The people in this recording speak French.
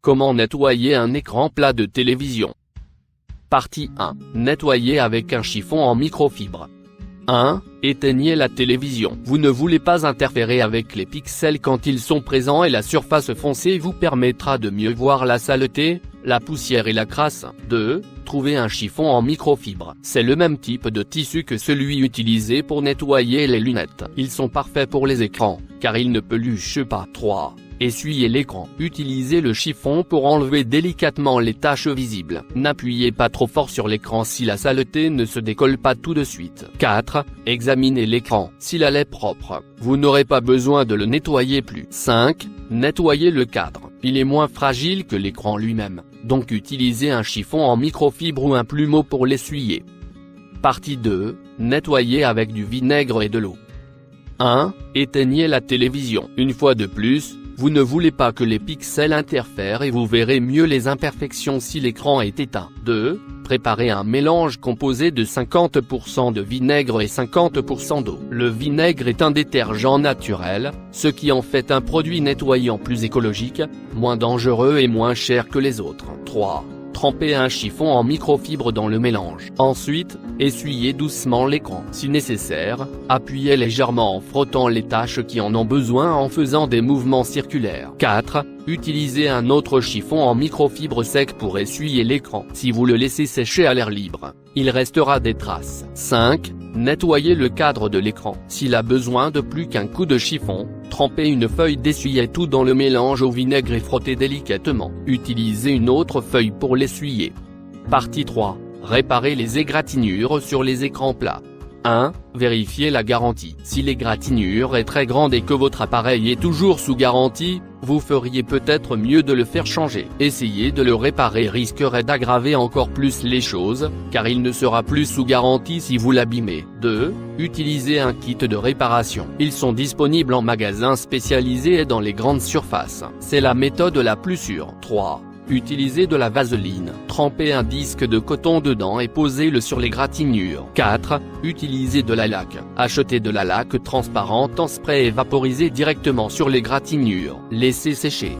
Comment nettoyer un écran plat de télévision? Partie 1. Nettoyer avec un chiffon en microfibre. 1. Éteignez la télévision. Vous ne voulez pas interférer avec les pixels quand ils sont présents et la surface foncée vous permettra de mieux voir la saleté, la poussière et la crasse. 2. Trouvez un chiffon en microfibre. C'est le même type de tissu que celui utilisé pour nettoyer les lunettes. Ils sont parfaits pour les écrans, car ils ne peluchent pas. 3. Essuyez l'écran. Utilisez le chiffon pour enlever délicatement les taches visibles. N'appuyez pas trop fort sur l'écran si la saleté ne se décolle pas tout de suite. 4. Examinez l'écran. S'il est propre, vous n'aurez pas besoin de le nettoyer plus. 5. Nettoyez le cadre. Il est moins fragile que l'écran lui-même, donc utilisez un chiffon en microfibre ou un plumeau pour l'essuyer. Partie 2. Nettoyer avec du vinaigre et de l'eau. 1. Éteignez la télévision. Une fois de plus, vous ne voulez pas que les pixels interfèrent et vous verrez mieux les imperfections si l'écran est éteint. 2. Préparez un mélange composé de 50% de vinaigre et 50% d'eau. Le vinaigre est un détergent naturel, ce qui en fait un produit nettoyant plus écologique, moins dangereux et moins cher que les autres. 3. Trempez un chiffon en microfibre dans le mélange. Ensuite, essuyez doucement l'écran. Si nécessaire, appuyez légèrement en frottant les taches qui en ont besoin en faisant des mouvements circulaires. 4. Utilisez un autre chiffon en microfibre sec pour essuyer l'écran. Si vous le laissez sécher à l'air libre, il restera des traces. 5. Nettoyez le cadre de l'écran. S'il a besoin de plus qu'un coup de chiffon, trempez une feuille d'essuie-tout dans le mélange au vinaigre et frottez délicatement. Utilisez une autre feuille pour l'essuyer. Partie 3. Réparez les égratignures sur les écrans plats. 1. Vérifiez la garantie. Si l'égratignure est très grande et que votre appareil est toujours sous garantie, vous feriez peut-être mieux de le faire changer. Essayer de le réparer risquerait d'aggraver encore plus les choses, car il ne sera plus sous garantie si vous l'abîmez. 2. Utilisez un kit de réparation. Ils sont disponibles en magasins spécialisés et dans les grandes surfaces. C'est la méthode la plus sûre. 3. Utilisez de la vaseline. Trempez un disque de coton dedans et posez-le sur l'égratignure. 4. Utilisez de la laque. Achetez de la laque transparente en spray et vaporisez directement sur l'égratignure. Laissez sécher.